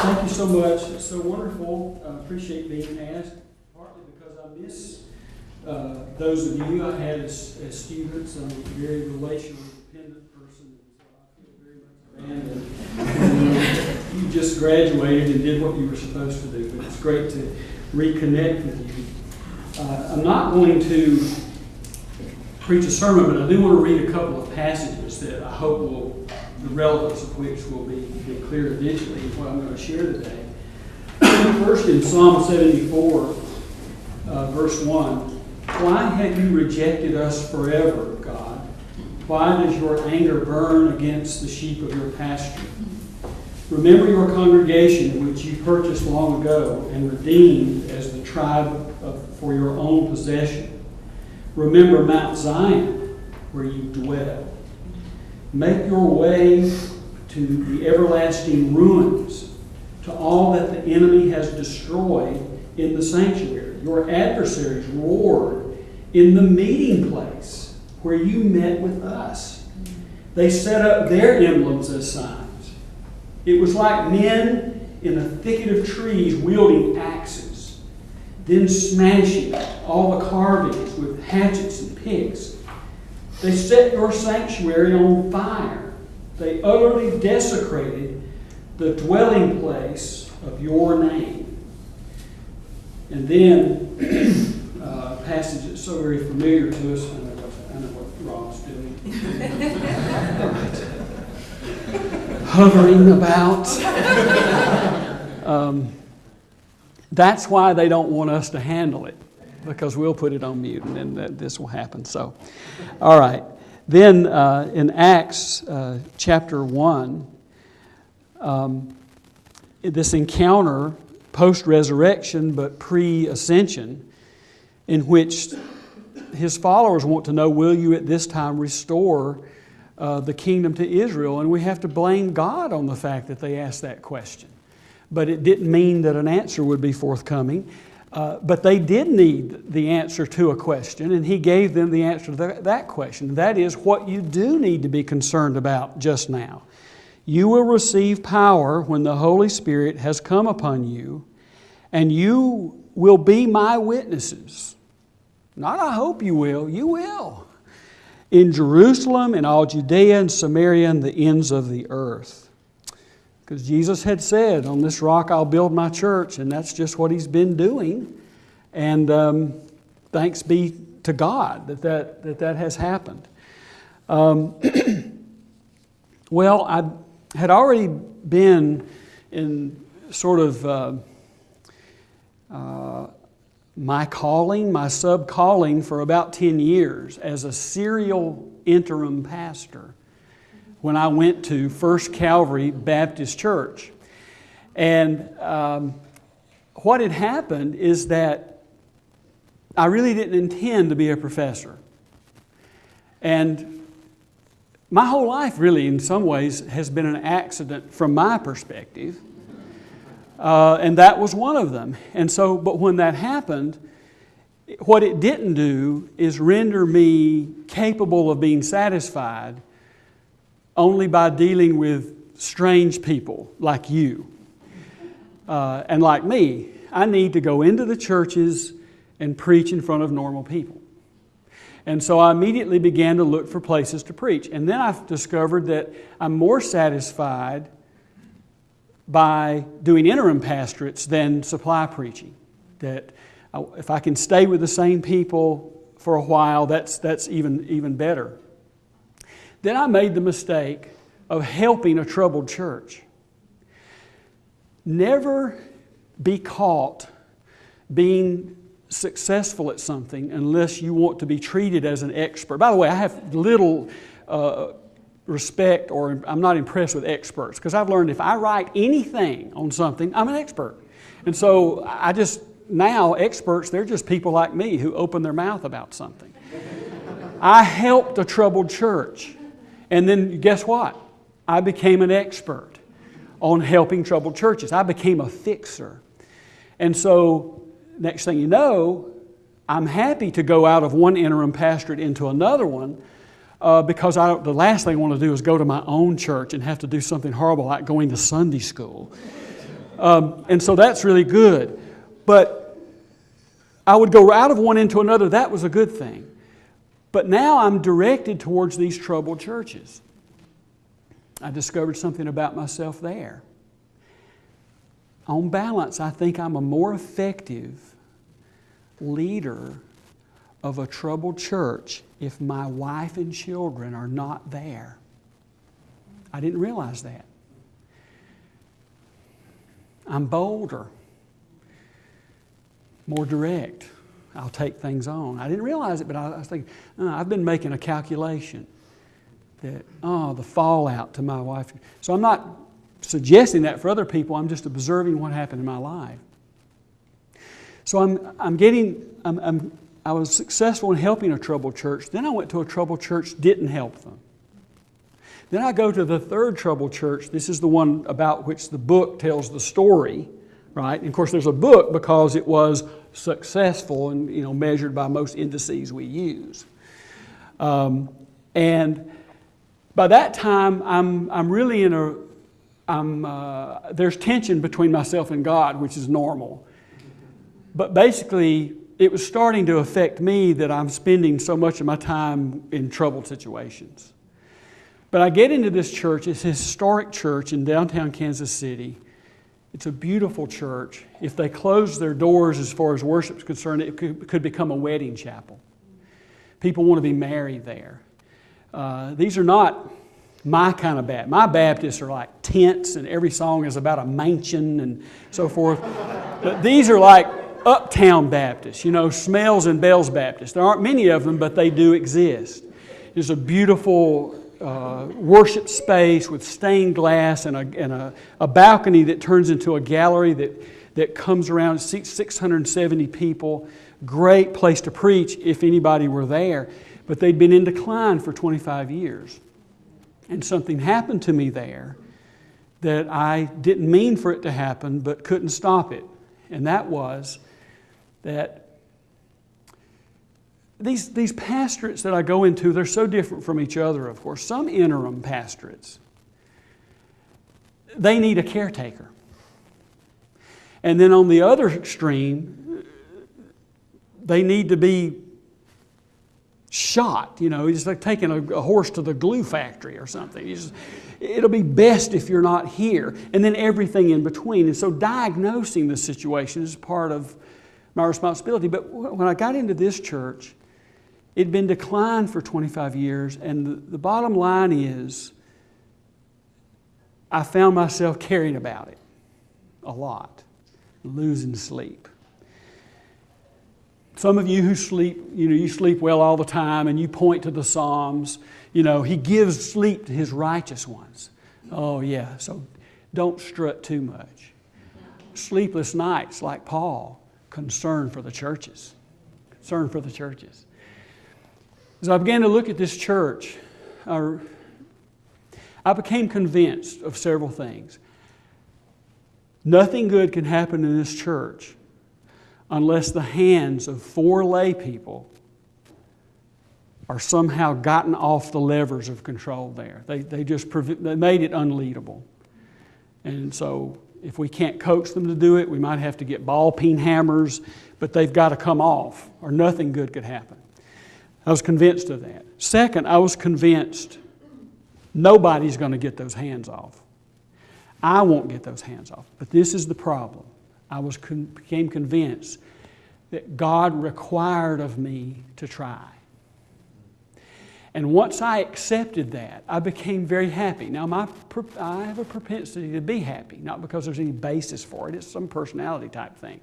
Thank you so much. It's so wonderful. I appreciate being asked, partly because I miss those of you I had as students. I'm a very relationally dependent person, so I feel very much abandoned. You just graduated and did what you were supposed to do, but it's great to reconnect with you. I'm not going to preach a sermon, but I do want to read a couple of passages that I hope the relevance of which will be clear eventually in what I'm going to share today. First, in Psalm 74, verse 1, "Why have you rejected us forever, God? Why does your anger burn against the sheep of your pasture? Remember your congregation, which you purchased long ago and redeemed as the tribe for your own possession. Remember Mount Zion, where you dwell. Make your way to the everlasting ruins, to all that the enemy has destroyed in the sanctuary. Your adversaries roared in the meeting place where you met with us. They set up their emblems as signs. It was like men in a thicket of trees wielding axes, then smashing all the carvings with hatchets and picks. They set your sanctuary on fire. They utterly desecrated the dwelling place of your name." And then a passage that's so very familiar to us. I know what Rob's doing. Hovering about. That's why they don't want us to handle it, because we'll put it on mute and then this will happen. So, all right. Then in Acts chapter 1, this encounter post-resurrection but pre-ascension, in which his followers want to know, will you at this time restore the kingdom to Israel? And we have to blame God on the fact that they asked that question. But it didn't mean that an answer would be forthcoming. But they did need the answer to a question, and he gave them the answer to that question. That is what you do need to be concerned about just now. You will receive power when the Holy Spirit has come upon you, and you will be my witnesses. Not I hope you will. In Jerusalem, in all Judea and Samaria, and the ends of the earth. Because Jesus had said, on this rock I'll build my church, and that's just what He's been doing. And thanks be to God that has happened. Well, I had already been in sort of my calling, my sub-calling for about 10 years as a serial interim pastor when I went to First Calvary Baptist Church. And what had happened is that I really didn't intend to be a professor. And my whole life really in some ways has been an accident from my perspective. And that was one of them. And so, but when that happened, what it didn't do is render me capable of being satisfied only by dealing with strange people like you and like me. I need to go into the churches and preach in front of normal people. And so I immediately began to look for places to preach. And then I've discovered that I'm more satisfied by doing interim pastorates than supply preaching. That if I can stay with the same people for a while, that's even better. Then I made the mistake of helping a troubled church. Never be caught being successful at something unless you want to be treated as an expert. By the way, I have little respect, or I'm not impressed with experts, because I've learned if I write anything on something, I'm an expert. And so now experts, they're just people like me who open their mouth about something. I helped a troubled church. And then guess what? I became an expert on helping troubled churches. I became a fixer. And so, next thing you know, I'm happy to go out of one interim pastorate into another one because the last thing I want to do is go to my own church and have to do something horrible like going to Sunday school. And so that's really good. But I would go out of one into another. That was a good thing. But now I'm directed towards these troubled churches. I discovered something about myself there. On balance, I think I'm a more effective leader of a troubled church if my wife and children are not there. I didn't realize that. I'm bolder, more direct. I'll take things on. I didn't realize it, but I was thinking, I've been making a calculation that, the fallout to my wife. So I'm not suggesting that for other people. I'm just observing what happened in my life. So I was successful in helping a troubled church. Then I went to a troubled church, didn't help them. Then I go to the third troubled church. This is the one about which the book tells the story, right? And of course, there's a book because it was successful and measured by most indices we use. And by that time, I'm really there's tension between myself and God, which is normal. But basically, it was starting to affect me that I'm spending so much of my time in troubled situations. But I get into this church. It's a historic church in downtown Kansas City. It's a beautiful church. If they closed their doors as far as worship is concerned, it could become a wedding chapel. People want to be married there. These are not my kind of Baptists. My Baptists are like tents and every song is about a mansion and so forth. But these are like uptown Baptists, Smells and Bells Baptists. There aren't many of them, but they do exist. There's a beautiful worship space with stained glass and a balcony that turns into a gallery that comes around, seats 670 people. Great place to preach if anybody were there. But they'd been in decline for 25 years. And something happened to me there that I didn't mean for it to happen, but couldn't stop it. And that was that these pastorates that I go into, they're so different from each other, of course. Some interim pastorates, they need a caretaker. And then on the other extreme, they need to be shot. It's like taking a horse to the glue factory or something. It'll be best if you're not here. And then everything in between. And so diagnosing the situation is part of my responsibility. But when I got into this church, it'd been declined for 25 years. And the bottom line is, I found myself caring about it a lot, losing sleep. Some of you who sleep, you sleep well all the time and you point to the Psalms. He gives sleep to His righteous ones. Oh yeah, so don't strut too much. Sleepless nights like Paul, concern for the churches. Concern for the churches. As I began to look at this church, I became convinced of several things. Nothing good can happen in this church unless the hands of 4 lay people are somehow gotten off the levers of control there. They made it unleadable. And so if we can't coax them to do it, we might have to get ball peen hammers, but they've got to come off or nothing good could happen. I was convinced of that. Second, I was convinced nobody's going to get those hands off. I won't get those hands off. But this is the problem. I became convinced that God required of me to try. And once I accepted that, I became very happy. Now, I have a propensity to be happy, not because there's any basis for it. It's some personality type thing.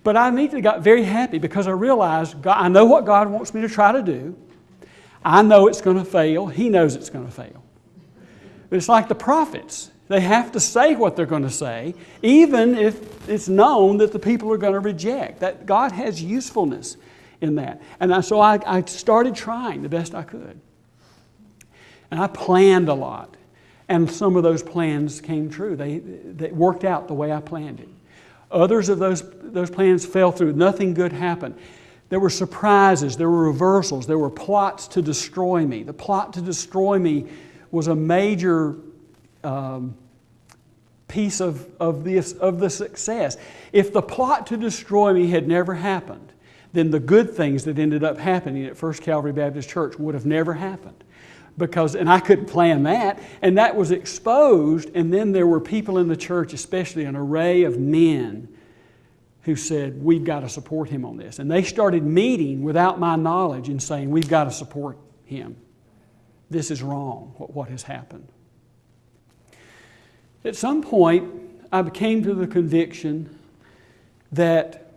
But I immediately got very happy because I realized I know what God wants me to try to do. I know it's going to fail. He knows it's going to fail. But it's like the prophets. They have to say what they're going to say, even if it's known that the people are going to reject. That God has usefulness in that. And so I started trying the best I could. And I planned a lot. And some of those plans came true. They worked out the way I planned it. Others of those plans fell through. Nothing good happened. There were surprises. There were reversals. There were plots to destroy me. The plot to destroy me was a major piece of the success. If the plot to destroy me had never happened, then the good things that ended up happening at First Calvary Baptist Church would have never happened. And I couldn't plan that, and that was exposed, and then there were people in the church, especially an array of men, who said, we've got to support him on this. And they started meeting without my knowledge and saying, we've got to support him. This is wrong, what has happened. At some point, I came to the conviction that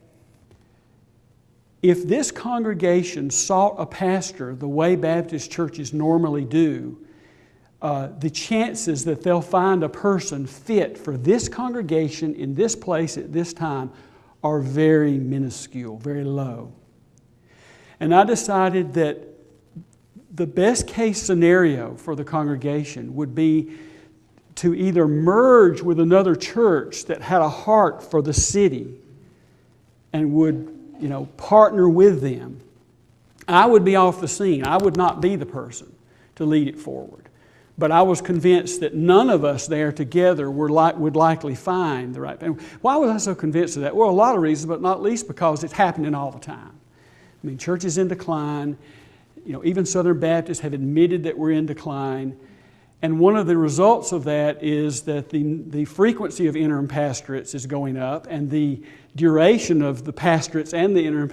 if this congregation sought a pastor the way Baptist churches normally do, the chances that they'll find a person fit for this congregation in this place at this time are very minuscule, very low. And I decided that the best case scenario for the congregation would be to either merge with another church that had a heart for the city and would partner with them. I would be off the scene. I would not be the person to lead it forward. But I was convinced that none of us there together would likely find the right thing. Why was I so convinced of that? Well, a lot of reasons, but not least because it's happening all the time. I mean, churches in decline. Even Southern Baptists have admitted that we're in decline. And one of the results of that is that the frequency of interim pastorates is going up, and the duration of the pastorates and the interim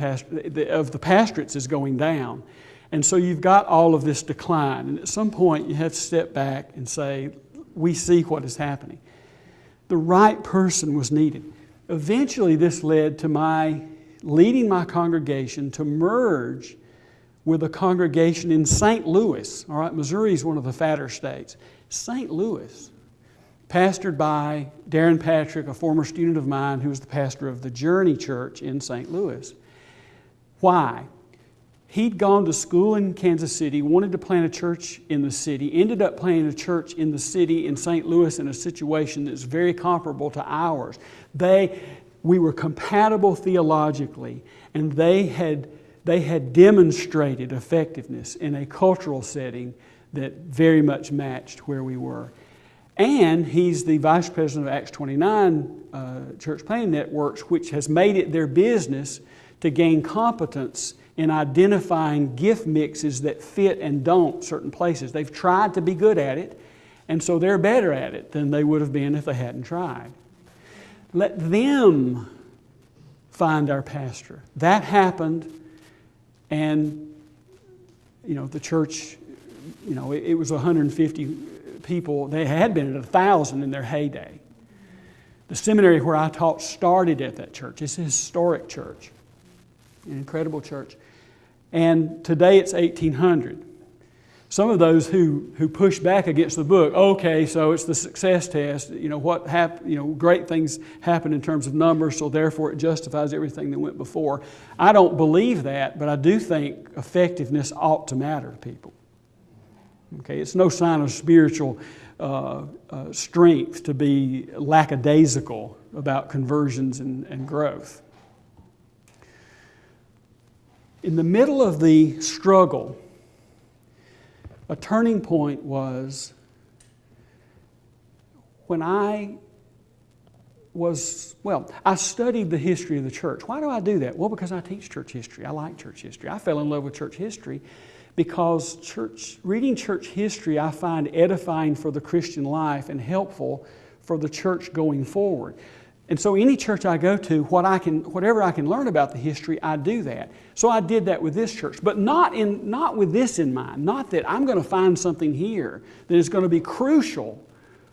of the pastorates is going down. And so you've got all of this decline. And at some point you have to step back and say, we see what is happening. The right person was needed. Eventually this led to my leading my congregation to merge with a congregation in St. Louis. All right, Missouri is one of the fatter states. St. Louis, pastored by Darren Patrick, a former student of mine who was the pastor of the Journey Church in St. Louis. Why? He'd gone to school in Kansas City, wanted to plant a church in the city, ended up planting a church in the city in St. Louis in a situation that's very comparable to ours. We were compatible theologically, and they had demonstrated effectiveness in a cultural setting that very much matched where we were. And he's the vice president of Acts 29 Church Planting Networks, which has made it their business to gain competence in identifying gift mixes that fit and don't certain places. They've tried to be good at it, and so they're better at it than they would have been if they hadn't tried. Let them find our pastor. That happened. And, the church, it was 150 people. They had been at 1,000 in their heyday. The seminary where I taught started at that church. It's a historic church, an incredible church. And today it's 1,800. Some of those who push back against the book, okay, so it's the success test. Great things happen in terms of numbers, so therefore it justifies everything that went before. I don't believe that, but I do think effectiveness ought to matter to people. Okay, it's no sign of spiritual strength to be lackadaisical about conversions and growth. In the middle of the struggle, a turning point was when I studied the history of the church. Why do I do that? Well, because I teach church history. I like church history. I fell in love with church history because reading church history I find edifying for the Christian life and helpful for the church going forward. And so any church I go to, whatever I can learn about the history, I do that. So I did that with this church, but not with this in mind. Not that I'm going to find something here that is going to be crucial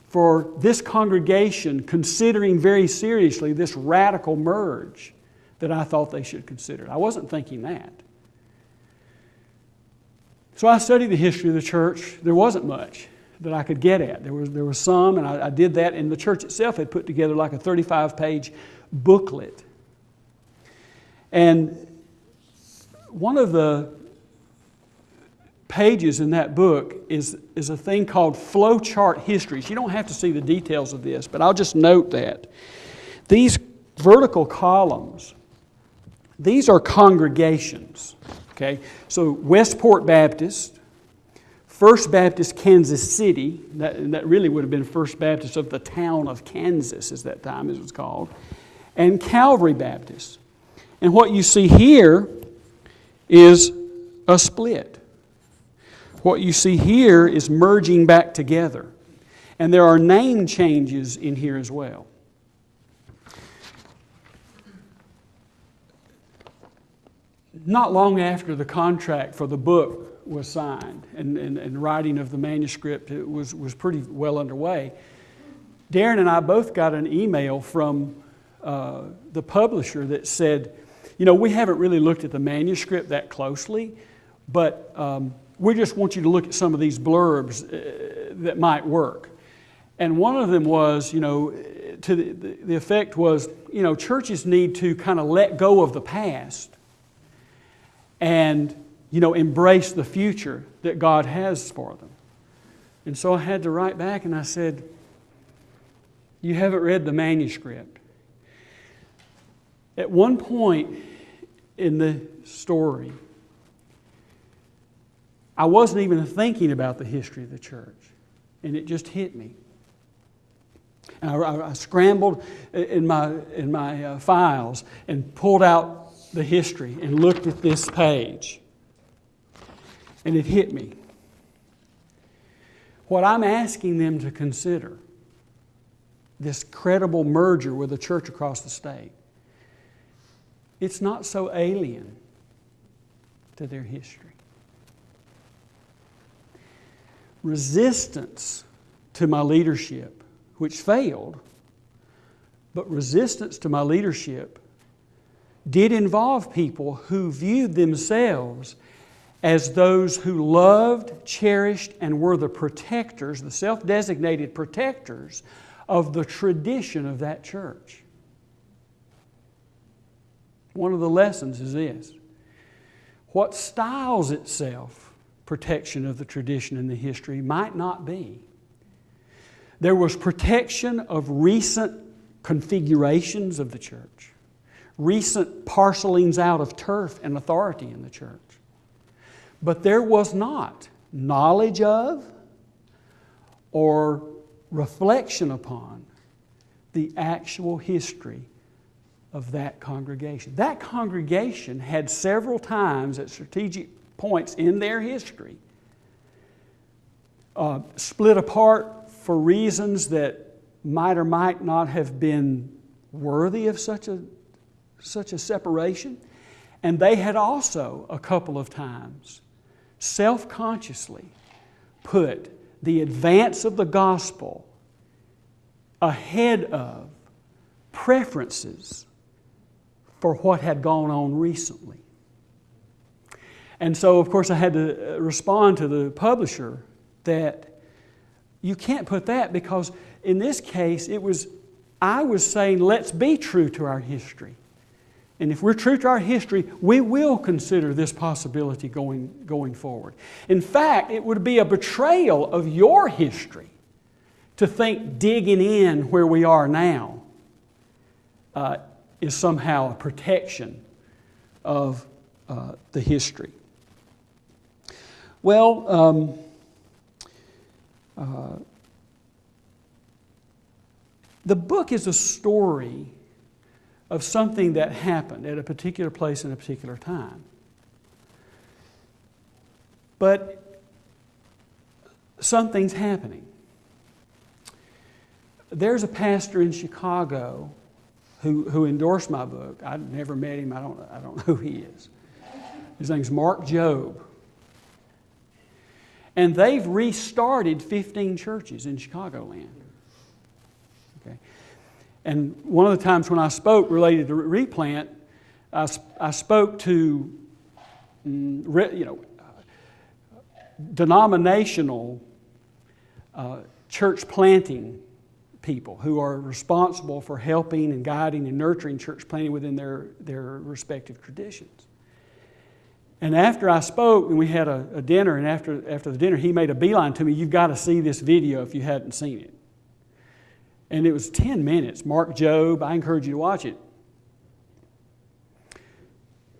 for this congregation considering very seriously this radical merge that I thought they should consider. I wasn't thinking that. So I studied the history of the church. There wasn't much that I could get at. There was some, and I did that, and the church itself had put together like a 35-page booklet. And one of the pages in that book is a thing called flowchart histories. You don't have to see the details of this, but I'll just note that. These vertical columns, these are congregations. Okay? So Westport Baptist, First Baptist Kansas City, that really would have been First Baptist of the town of Kansas at that time, as it was called, and Calvary Baptist. And what you see here is a split. What you see here is merging back together. And there are name changes in here as well. Not long after the contract for the book was signed and writing of the manuscript was pretty well underway, Darren and I both got an email from the publisher that said, we haven't really looked at the manuscript that closely, but we just want you to look at some of these blurbs that might work. And one of them was, to the effect was, churches need to kind of let go of the past and, embrace the future that God has for them. And so I had to write back and I said, you haven't read the manuscript. At one point in the story, I wasn't even thinking about the history of the church, and it just hit me. And I scrambled in my files and pulled out the history and looked at this page, and it hit me. What I'm asking them to consider, this credible merger with a church across the state, it's not so alien to their history. Resistance to my leadership, which failed, but resistance to my leadership did involve people who viewed themselves as those who loved, cherished, and were the protectors, the self-designated protectors of the tradition of that church. One of the lessons is this: what styles itself protection of the tradition and the history might not be. There was protection of recent configurations of the church, recent parcelings out of turf and authority in the church. But there was not knowledge of or reflection upon the actual history of that congregation. That congregation had several times at strategic points in their history split apart for reasons that might or might not have been worthy of such a separation. And they had also a couple of times self-consciously put the advance of the gospel ahead of preferences for what had gone on recently. And so, of course, I had to respond to the publisher that you can't put that, because in this case, I was saying, let's be true to our history. And if we're true to our history, we will consider this possibility going forward. In fact, it would be a betrayal of your history to think digging in where we are now is somehow a protection of the history. Well, the book is a story of something that happened at a particular place in a particular time. But something's happening. There's a pastor in Chicago who endorsed my book. I'd never met him. I don't know who he is. His name's Mark Jobe. And they've restarted 15 churches in Chicagoland. Okay. And one of the times when I spoke related to Replant, I spoke to denominational church planting people who are responsible for helping and guiding and nurturing church planting within their respective traditions. And after I spoke, and we had a dinner, and after the dinner, he made a beeline to me. You've got to see this video if you hadn't seen it. And it was 10 minutes. Mark Jobe, I encourage you to watch it.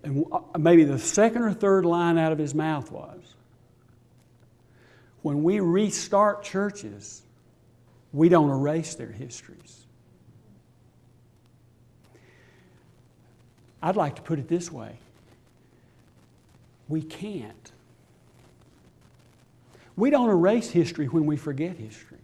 And maybe the second or third line out of his mouth was, when we restart churches, we don't erase their histories. I'd like to put it this way. We can't. We don't erase history when we forget history.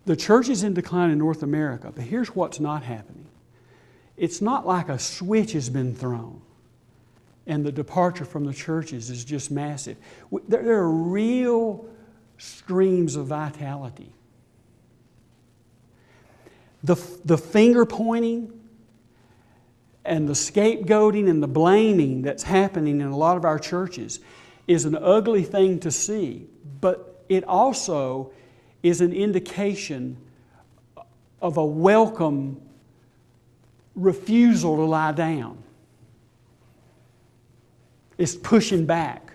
The church is in decline in North America, but here's what's not happening. It's not like a switch has been thrown and the departure from the churches is just massive. There are real streams of vitality. The finger pointing and the scapegoating and the blaming that's happening in a lot of our churches is an ugly thing to see, but it also is an indication of a welcome refusal to lie down. It's pushing back.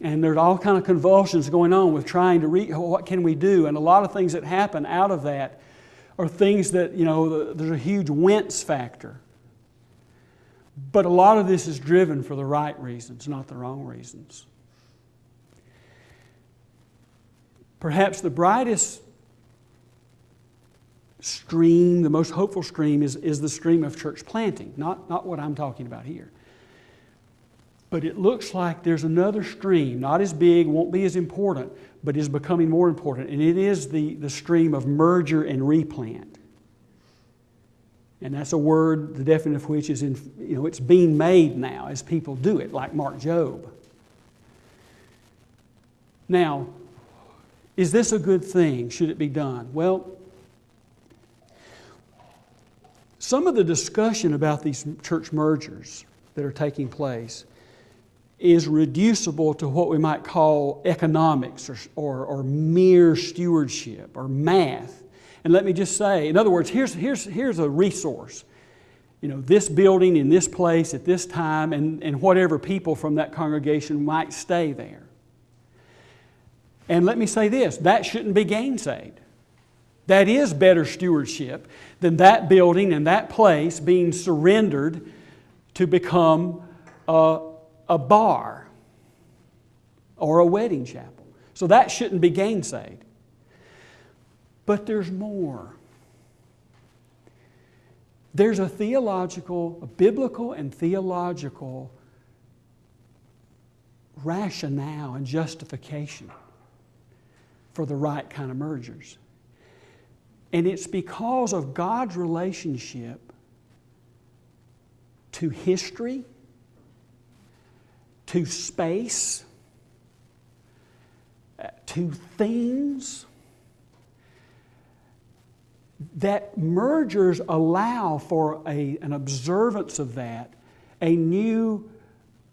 And there's all kind of convulsions going on with trying to what can we do? And a lot of things that happen out of that are things that, there's a huge wince factor. But a lot of this is driven for the right reasons, not the wrong reasons. Perhaps the brightest stream, the most hopeful stream is the stream of church planting, not what I'm talking about here. But it looks like there's another stream, not as big, won't be as important, but is becoming more important. And it is the stream of merger and replant. And that's a word, the definition of which is it's being made now as people do it, like Mark Job. Now, is this a good thing? Should it be done? Well, some of the discussion about these church mergers that are taking place is reducible to what we might call economics or mere stewardship or math. And let me just say, in other words, here's a resource. This building in this place at this time and whatever people from that congregation might stay there. And let me say this, that shouldn't be gainsaid. That is better stewardship than that building and that place being surrendered to become a bar or a wedding chapel. So that shouldn't be gainsaid. But there's more. There's a biblical and theological rationale and justification for the right kind of mergers. And it's because of God's relationship to history, to space, to things, that mergers allow for an observance of that, a new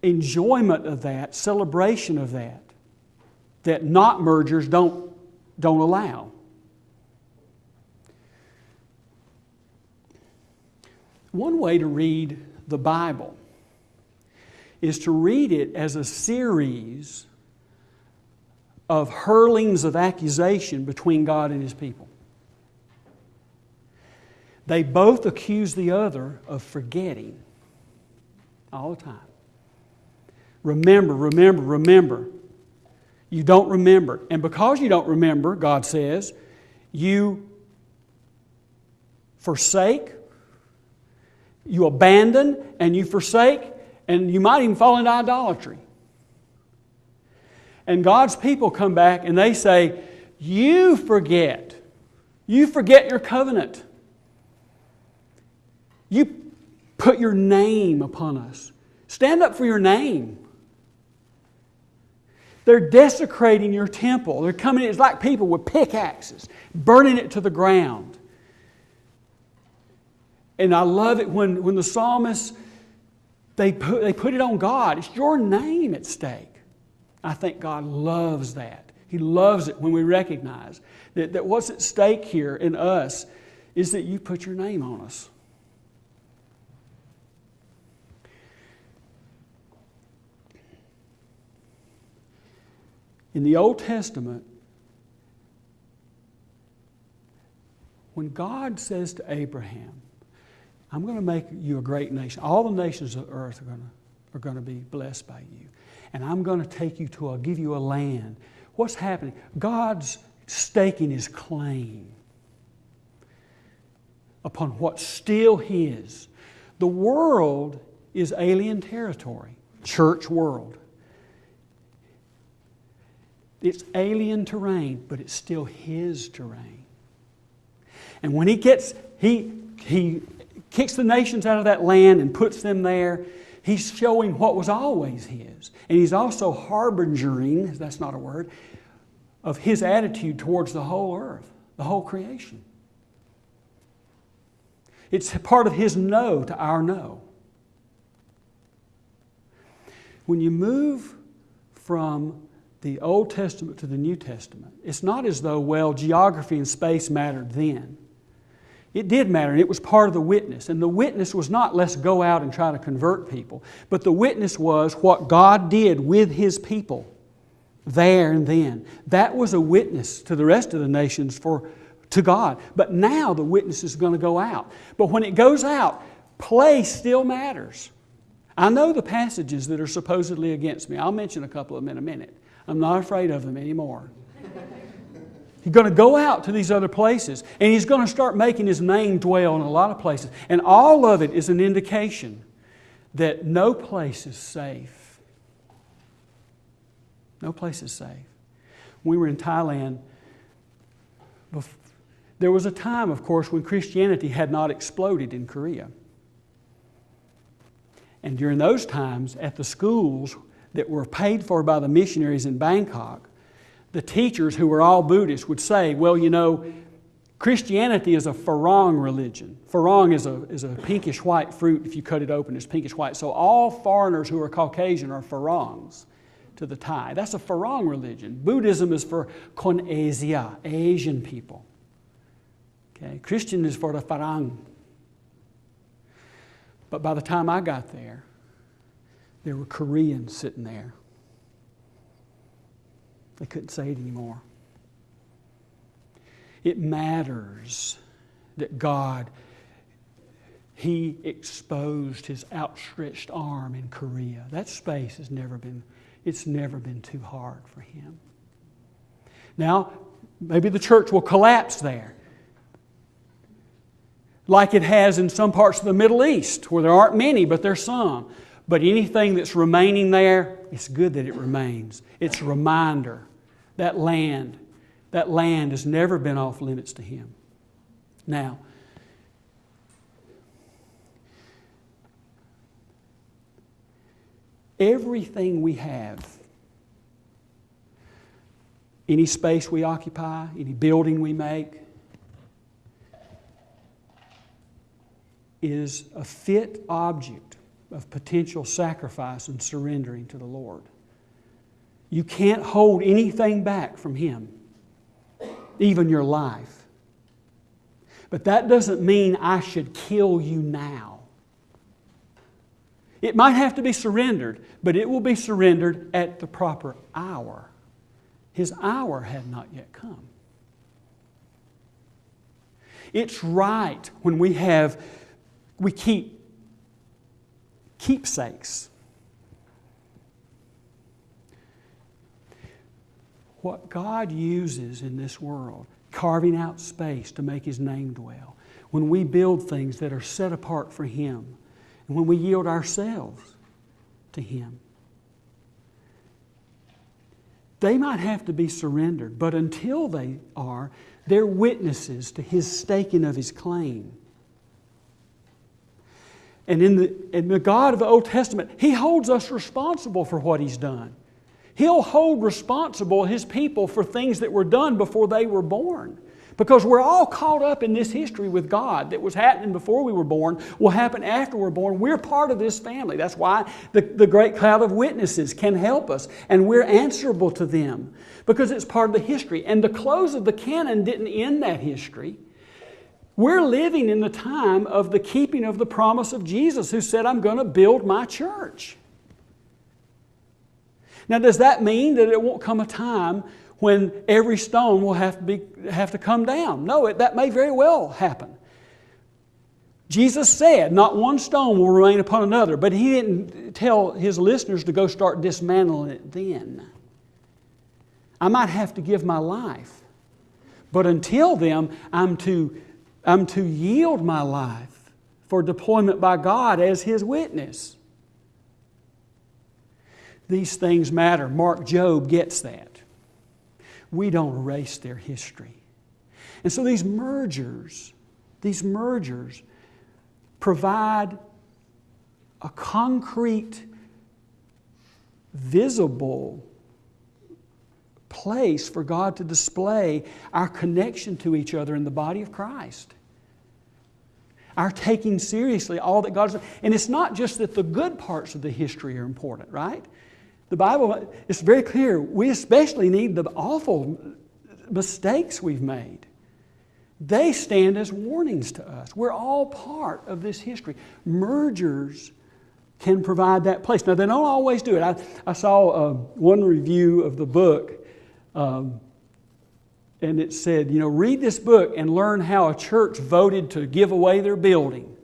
enjoyment of that, celebration of that not mergers don't allow. One way to read the Bible is to read it as a series of hurlings of accusation between God and His people. They both accuse the other of forgetting all the time. Remember. You don't remember. And because you don't remember, God says, you forsake, you abandon, and you forsake, and you might even fall into idolatry. And God's people come back and they say, you forget. You forget your covenant. You put your name upon us. Stand up for your name. They're desecrating your temple. They're coming in, it's like people with pickaxes, burning it to the ground. And I love it when the psalmists, they put it on God. It's your name at stake. I think God loves that. He loves it when we recognize that what's at stake here in us is that you put your name on us. In the Old Testament, when God says to Abraham, I'm going to make you a great nation. All the nations of the earth are going to be blessed by you. And I'm going to take you to, I'll give you a land. What's happening? God's staking His claim upon what's still His. The world is alien territory, church world. It's alien terrain, but it's still His terrain. And when He kicks the nations out of that land and puts them there, He's showing what was always His. And He's also harbingering, that's not a word, of His attitude towards the whole earth, the whole creation. It's part of His no to our no. When you move from the Old Testament to the New Testament, it's not as though, well, geography and space mattered then. It did matter, and it was part of the witness. And the witness was not, let's go out and try to convert people. But the witness was what God did with His people there and then. That was a witness to the rest of the nations to God. But now the witness is going to go out. But when it goes out, place still matters. I know the passages that are supposedly against me. I'll mention a couple of them in a minute. I'm not afraid of them anymore. He's going to go out to these other places, and He's going to start making His name dwell in a lot of places. And all of it is an indication that no place is safe. No place is safe. When we were in Thailand, there was a time, of course, when Christianity had not exploded in Korea. And during those times, at the schools that were paid for by the missionaries in Bangkok, the teachers who were all Buddhists would say, well, you know, Christianity is a farang religion. Farang is a pinkish white fruit. If you cut it open, it's pinkish white. So all foreigners who are Caucasian are farangs to the Thai. That's a farang religion. Buddhism is for Kon Asia, Asian people. Okay? Christian is for the farang. But by the time I got there were Koreans sitting there. They couldn't say it anymore. It matters that God, He exposed His outstretched arm in Korea. That space has never been too hard for Him. Now, maybe the church will collapse there, like it has in some parts of the Middle East, where there aren't many, but there's some. But anything that's remaining there, it's good that it remains. It's a reminder. That land has never been off limits to Him. Now, everything we have, any space we occupy, any building we make, is a fit object of potential sacrifice and surrendering to the Lord. You can't hold anything back from Him, even your life. But that doesn't mean I should kill you now. It might have to be surrendered, but it will be surrendered at the proper hour. His hour had not yet come. It's right when we keep keepsakes. What God uses in this world, carving out space to make His name dwell, when we build things that are set apart for Him, and when we yield ourselves to Him, they might have to be surrendered, but until they are, they're witnesses to His staking of His claim. And in the God of the Old Testament, He holds us responsible for what He's done. He'll hold responsible His people for things that were done before they were born. Because we're all caught up in this history with God that was happening before we were born, will happen after we're born. We're part of this family. That's why the great cloud of witnesses can help us, and we're answerable to them because it's part of the history. And the close of the canon didn't end that history. We're living in the time of the keeping of the promise of Jesus, who said, I'm going to build my church. Now, does that mean that it won't come a time when every stone will have to come down? No, that may very well happen. Jesus said, not one stone will remain upon another, but He didn't tell His listeners to go start dismantling it then. I might have to give my life, but until then, I'm to yield my life for deployment by God as His witness. These things matter. Mark Job gets that. We don't erase their history. And so these mergers provide a concrete, visible place for God to display our connection to each other in the body of Christ. Our taking seriously all that God has done. And it's not just that the good parts of the history are important, right? The Bible is very clear. We especially need the awful mistakes we've made. They stand as warnings to us. We're all part of this history. Mergers can provide that place. Now, they don't always do it. I saw one review of the book, and it said, read this book and learn how a church voted to give away their building.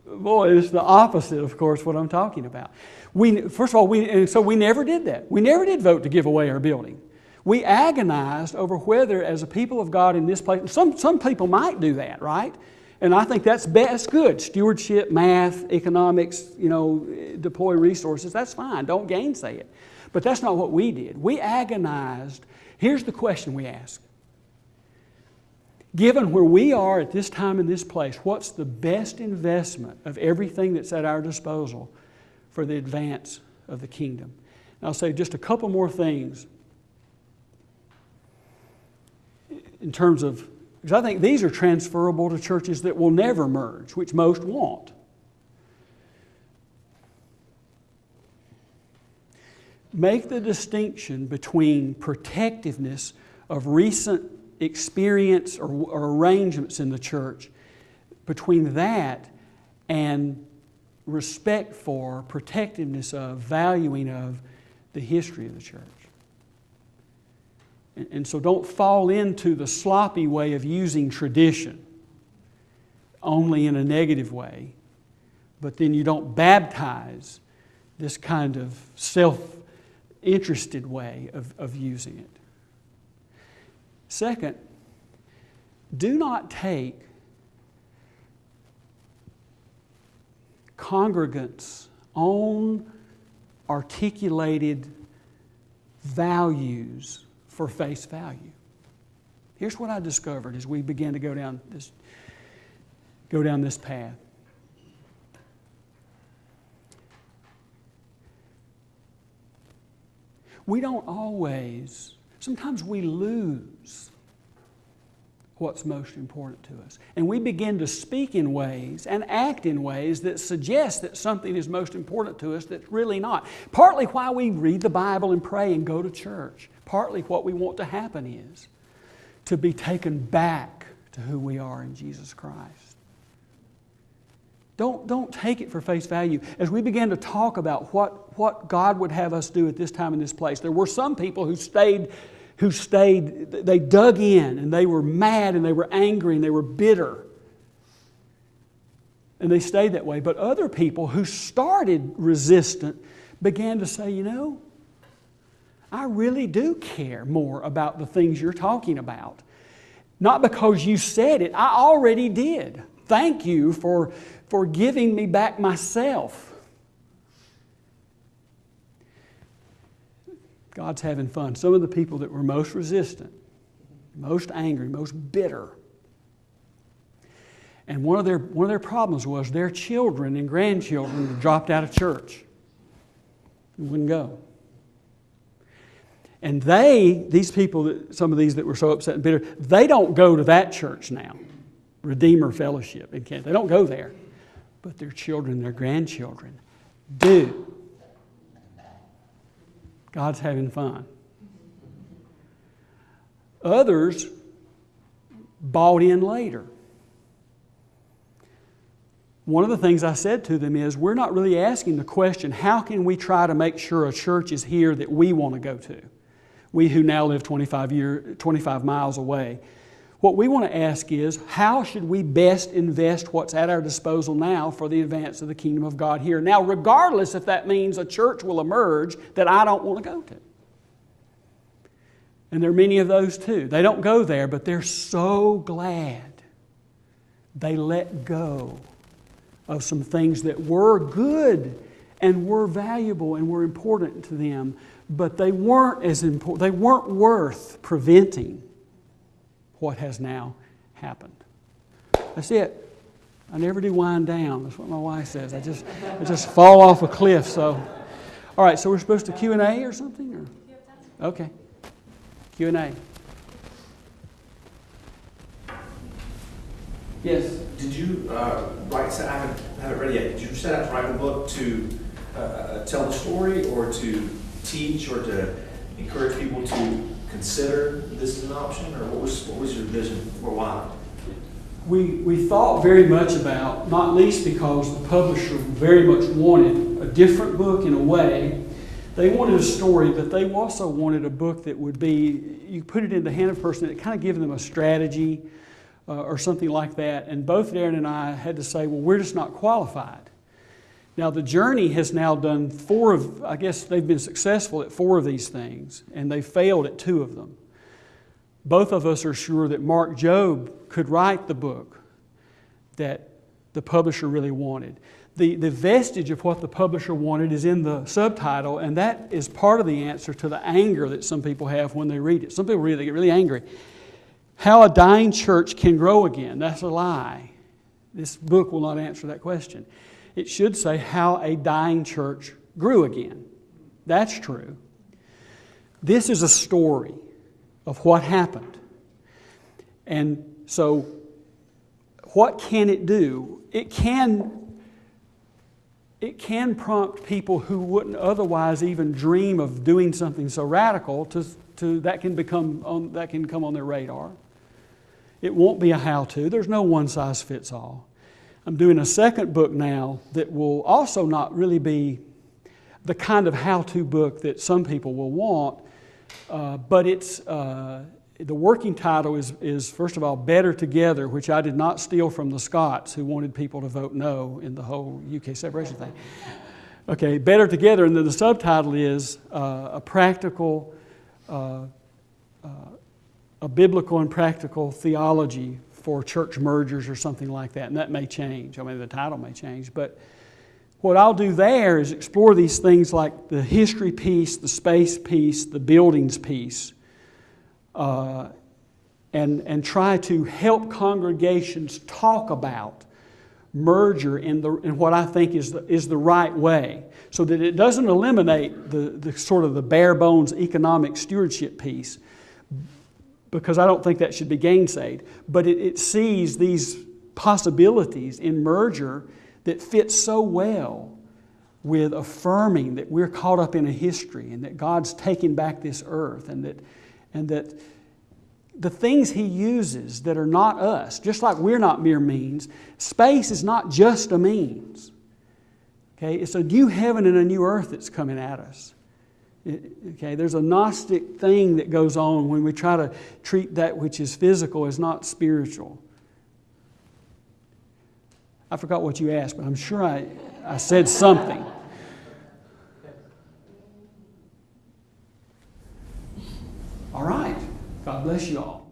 Boy, it's the opposite, of course, what I'm talking about. First of all, we never did that. We never did vote to give away our building. We agonized over whether, as a people of God in this place, some people might do that, right? And I think that's good. Stewardship, math, economics, deploy resources, that's fine. Don't gainsay it. But that's not what we did. We agonized. Here's the question we asked. Given where we are at this time in this place, what's the best investment of everything that's at our disposal for the advance of the kingdom? And I'll say just a couple more things in terms of, because I think these are transferable to churches that will never merge, which most won't. Make the distinction between protectiveness of recent experience or arrangements in the church, between that and respect for, protectiveness of, valuing of the history of the church. And so don't fall into the sloppy way of using tradition only in a negative way, but then you don't baptize this kind of self-interested way of using it. Second, do not take congregants' own articulated values for face value. Here's what I discovered as we began to go down this path. We don't always, sometimes we lose what's most important to us. And we begin to speak in ways and act in ways that suggest that something is most important to us that's really not. Partly why we read the Bible and pray and go to church. Partly what we want to happen is to be taken back to who we are in Jesus Christ. Don't take it for face value. As we began to talk about what God would have us do at this time in this place, there were some people who stayed, they dug in and they were mad and they were angry and they were bitter. And they stayed that way. But other people who started resistant began to say, I really do care more about the things you're talking about. Not because you said it, I already did. Thank you for giving me back myself. God's having fun. Some of the people that were most resistant, most angry, most bitter. And one of their problems was their children and grandchildren dropped out of church and wouldn't go. And these people, some of these that were so upset and bitter, they don't go to that church now, Redeemer Fellowship in Kent. They don't go there. But their children, their grandchildren do. God's having fun. Others bought in later. One of the things I said to them is, we're not really asking the question, how can we try to make sure a church is here that we want to go to? We who now live 25 miles away. What we want to ask is, how should we best invest what's at our disposal now for the advance of the kingdom of God here? Now, regardless if that means a church will emerge that I don't want to go to. And there are many of those too. They don't go there, but they're so glad they let go of some things that were good and were valuable and were important to them, but they weren't as important. They weren't worth preventing what has now happened. That's it. I never do wind down. That's what my wife says. I just fall off a cliff. So, all right. So we're supposed to Q&A or something, or okay, Q&A. Yes. Did you write? I haven't read it yet. Did you set out to write the book to tell the story, or to teach, or to encourage people to consider this as an option, or what was your vision for why? We thought very much about, not least because the publisher very much wanted a different book in a way. They wanted a story, but they also wanted a book that would be, you put it in the hand of a person that kind of gives them a strategy or something like that. And both Darren and I had to say, well, we're just not qualified. Now, the Journey has now done I guess they've been successful at 4 of these things, and they failed at 2 of them. Both of us are sure that Mark Jobe could write the book that the publisher really wanted. The vestige of what the publisher wanted is in the subtitle, and that is part of the answer to the anger that some people have when they read it. Some people read it, they get really angry. How a dying church can grow again. That's a lie. This book will not answer that question. It should say how a dying church grew again. That's true. This is a story of what happened. And so, what can it do? It can prompt people who wouldn't otherwise even dream of doing something so radical to that can come on their radar. It won't be a how-to. There's no one-size-fits-all. I'm doing a second book now that will also not really be the kind of how-to book that some people will want, but it's the working title is first of all Better Together, which I did not steal from the Scots who wanted people to vote no in the whole UK separation thing. Okay, Better Together, and then the subtitle is a biblical and practical theology for church mergers or something like that, and that may change. I mean, the title may change, but what I'll do there is explore these things like the history piece, the space piece, the buildings piece, and try to help congregations talk about merger in what I think is the right way, so that it doesn't eliminate the sort of the bare bones economic stewardship piece, because I don't think that should be gainsaid. But it sees these possibilities in merger that fit so well with affirming that we're caught up in a history and that God's taking back this earth, and that the things He uses that are not us, just like we're not mere means, space is not just a means. Okay, it's a new heaven and a new earth that's coming at us. Okay, there's a Gnostic thing that goes on when we try to treat that which is physical as not spiritual. I forgot what you asked, but I'm sure I said something. All right. God bless you all.